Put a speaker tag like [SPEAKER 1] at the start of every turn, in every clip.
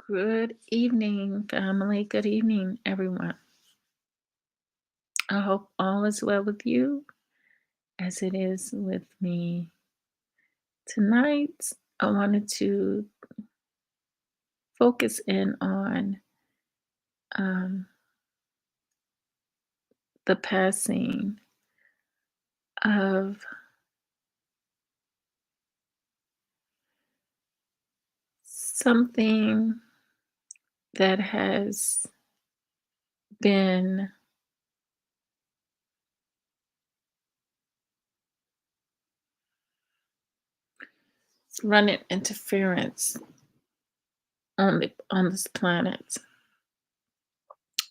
[SPEAKER 1] Good evening, family. Good evening, everyone. I hope all is well with you as it is with me. Tonight, I wanted to focus in on um, the passing of something that has been running interference on this planet.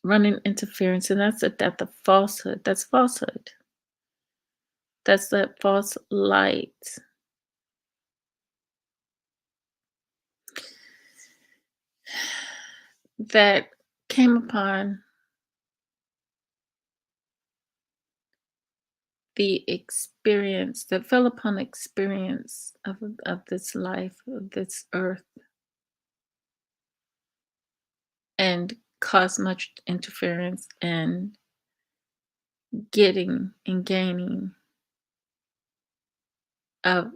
[SPEAKER 1] Running interference, and that's the death of falsehood. That's falsehood. That's that false light that came upon the experience, that fell upon the experience of this life, of this earth, and caused much interference and getting and gaining of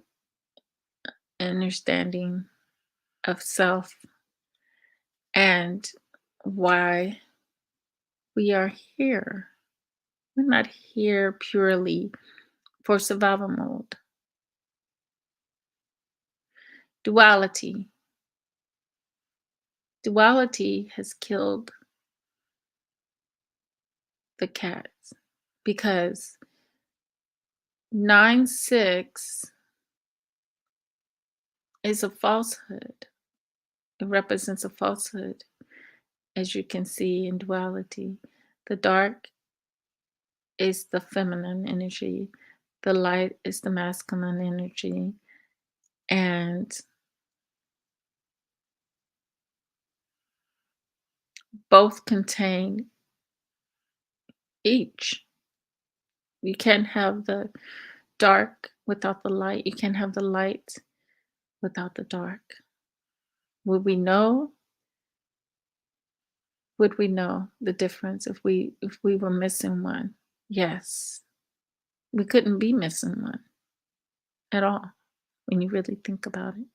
[SPEAKER 1] understanding of self and why we are here. We're not here purely for survival mode. Duality. Duality has killed the cats because 9-6 is a falsehood. It represents a falsehood, as you can see in duality. The dark is the feminine energy, the light is the masculine energy, and both contain each. You can't have the dark without the light. You can't have the light without the dark. Would we know? Would we know the difference if we were missing one? Yes. We couldn't be missing one at all when you really think about it.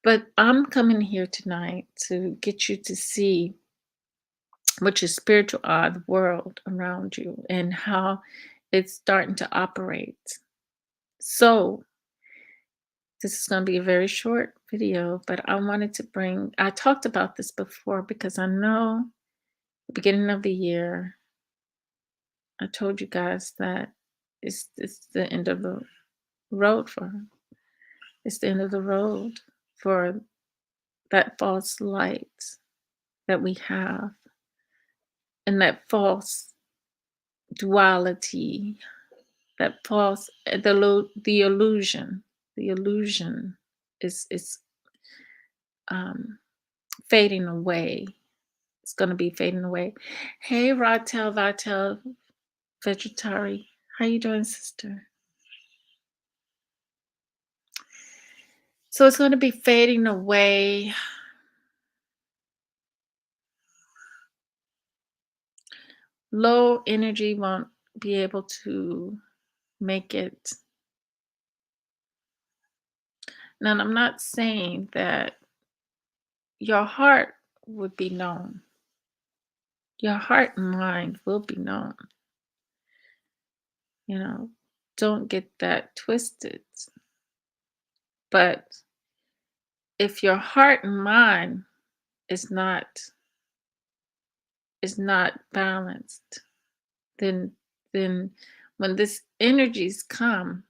[SPEAKER 1] But I'm coming here tonight to get you to see what your spiritual eye, the world around you, and how it's starting to operate. So, this is going to be a very short video, but I talked about this before because I know the beginning of the year, I told you guys that it's the end of the road for her. It's the end of the road for that false light that we have and that false duality, that false the illusion is um, fading away. It's going to be fading away. Hey, Ratel Vitel Vegetari, how you doing, sister? So it's going to be fading away. Low energy won't be able to make it. Now, I'm not saying that your heart would be known. Your heart and mind will be known. You know, don't get that twisted. But if your heart and mind is not balanced, then when this energies come,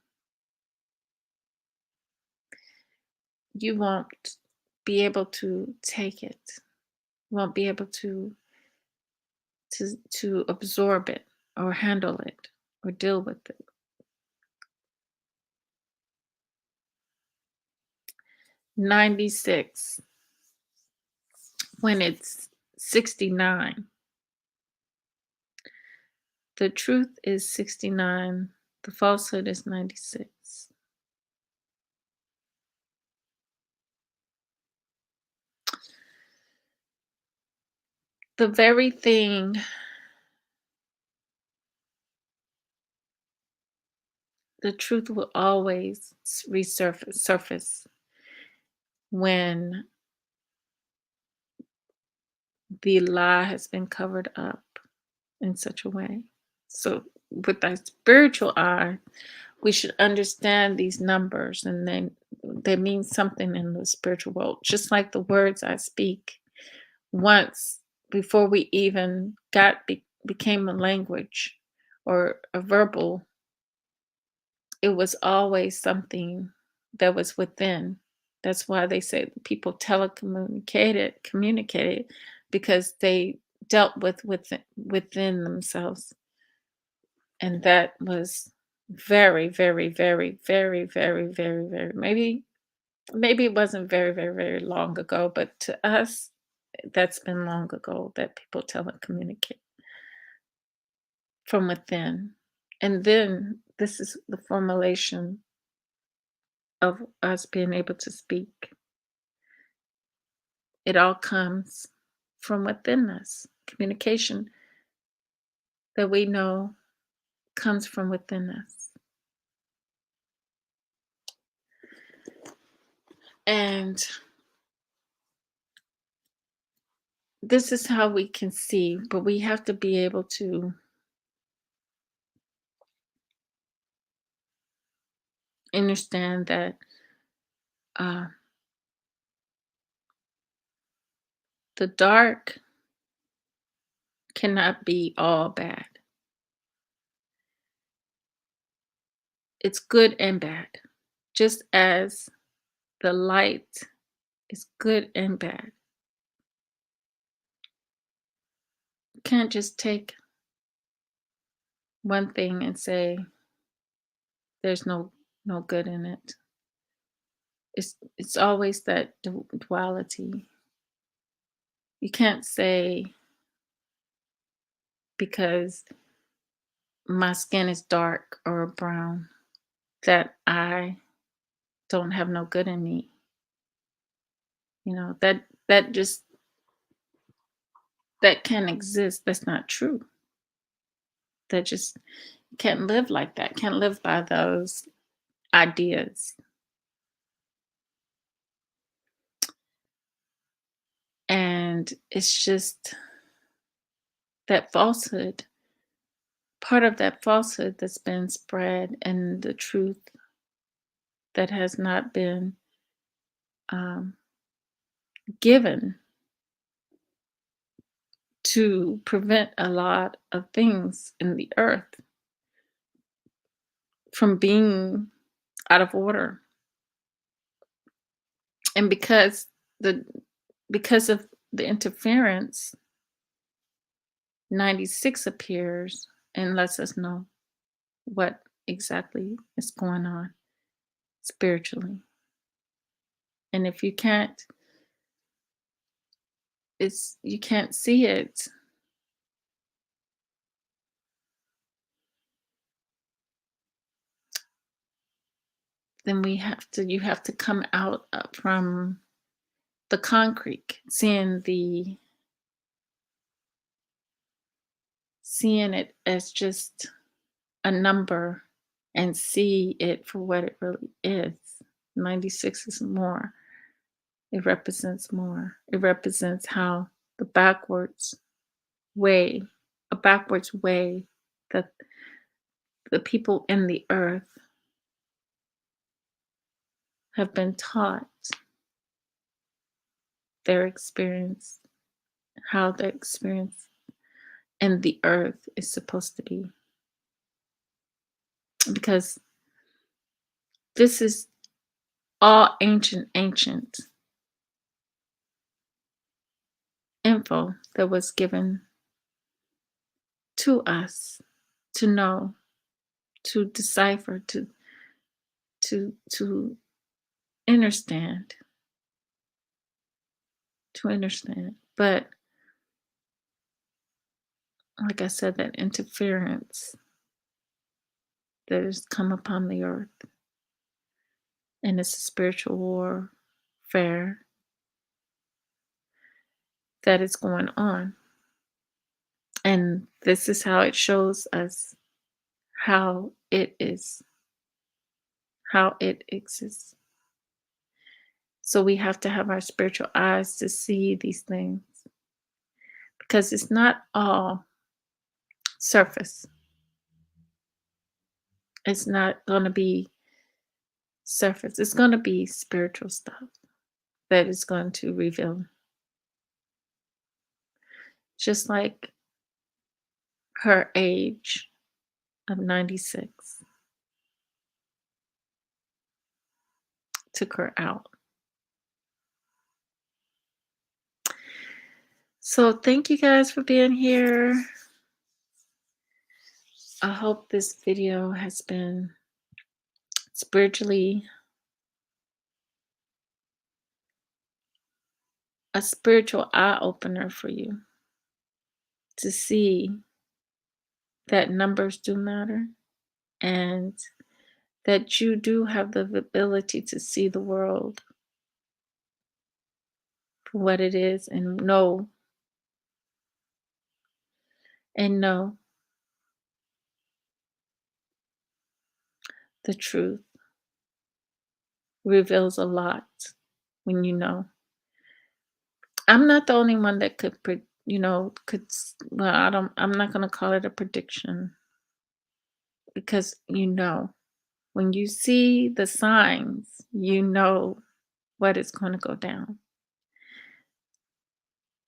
[SPEAKER 1] you won't be able to take it. You won't be able to absorb it or handle it or deal with it. 96 when it's 69. The truth is 69. The falsehood is 96. The very thing, the truth will always resurface surface when the lie has been covered up in such a way. So, with our spiritual eye, we should understand these numbers, and then they mean something in the spiritual world, just like the words I speak. Once, before we even became a language or a verbal, it was always something that was within. That's why they say people communicated because they dealt within themselves. And that was very, very, very, very, very, very, very, maybe it wasn't very, very, very long ago, but to us, that's been long ago that people telecommunicate from within. And then this is the formulation of us being able to speak. It all comes from within us. Communication that we know comes from within us. And this is how we can see, but we have to be able to understand that uh, the dark cannot be all bad. It's good and bad, just as the light is good and bad. You can't just take one thing and say there's no good in it. It's always that duality. You can't say because my skin is dark or brown that I don't have no good in me. That just that can't exist. That's not true. That just can't live like that. Can't live by those ideas. And it's just that falsehood, part of that falsehood that's been spread, and the truth that has not been um, given to prevent a lot of things in the earth from being out of order. And the because of the interference, 96 appears and lets us know what exactly is going on spiritually. And if you can't see it, then you have to come out from the concrete, seeing it as just a number and see it for what it really is. 96 is more. It represents more. It represents how the way, a backwards way that the people in the earth have been taught their experience, how the experience in the earth is supposed to be. Because this is all ancient info that was given to us to know, to decipher, to understand, to understand. But like I said, that interference that has come upon the earth, and it's a spiritual warfare that is going on. And this is how it shows us how it is, how it exists. So we have to have our spiritual eyes to see these things because it's not all surface. It's not going to be surface. It's going to be spiritual stuff that is going to reveal. Just like her age of 96 took her out. So thank you guys for being here. I hope this video has been spiritually a spiritual eye opener for you to see that numbers do matter and that you do have the ability to see the world for what it is and know the truth reveals a lot when you know. I'm not the only one that well, I'm not going to call it a prediction because when you see the signs, you know what is going to go down.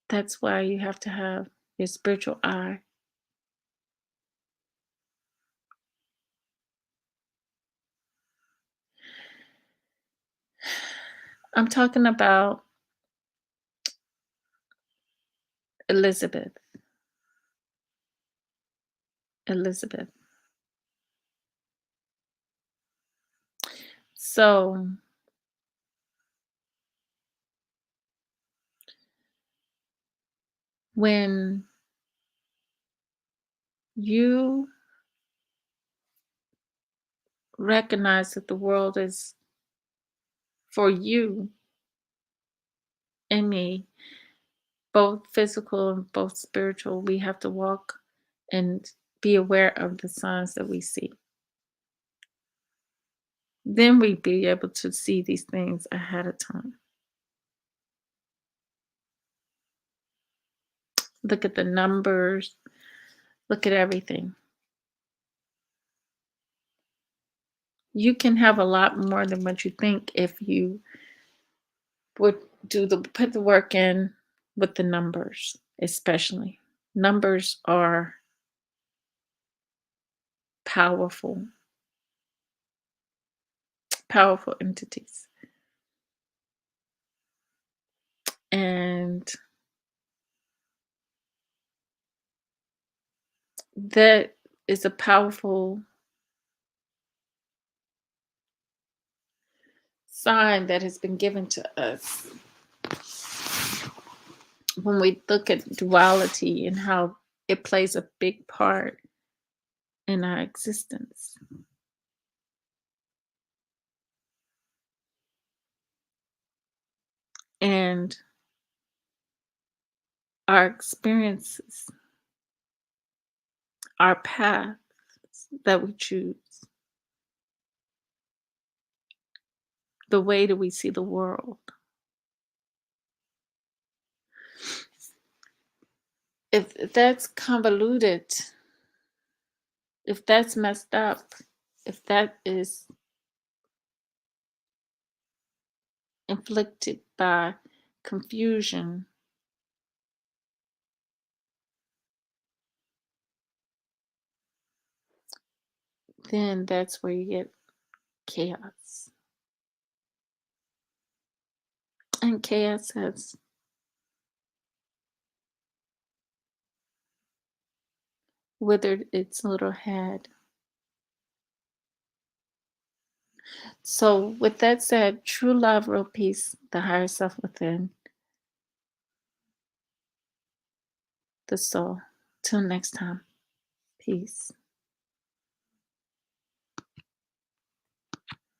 [SPEAKER 1] That's why you have to have your spiritual eye. I'm talking about Elizabeth. Elizabeth. So when you recognize that the world is for you and me, both physical and both spiritual, we have to walk and be aware of the signs that we see. Then we be able to see these things ahead of time. Look at the numbers, look at everything. You can have a lot more than what you think if you would put the work in with the numbers, especially. Numbers are powerful, powerful entities. And that is a powerful sign that has been given to us when we look at duality and how it plays a big part in our existence. And our experiences, our paths that we choose, the way that we see the world. If that's convoluted, if that's messed up, if that is inflicted by confusion, then that's where you get chaos. And chaos has withered its little head. So, with that said, true love, real peace, the higher self within the soul. Till next time, peace.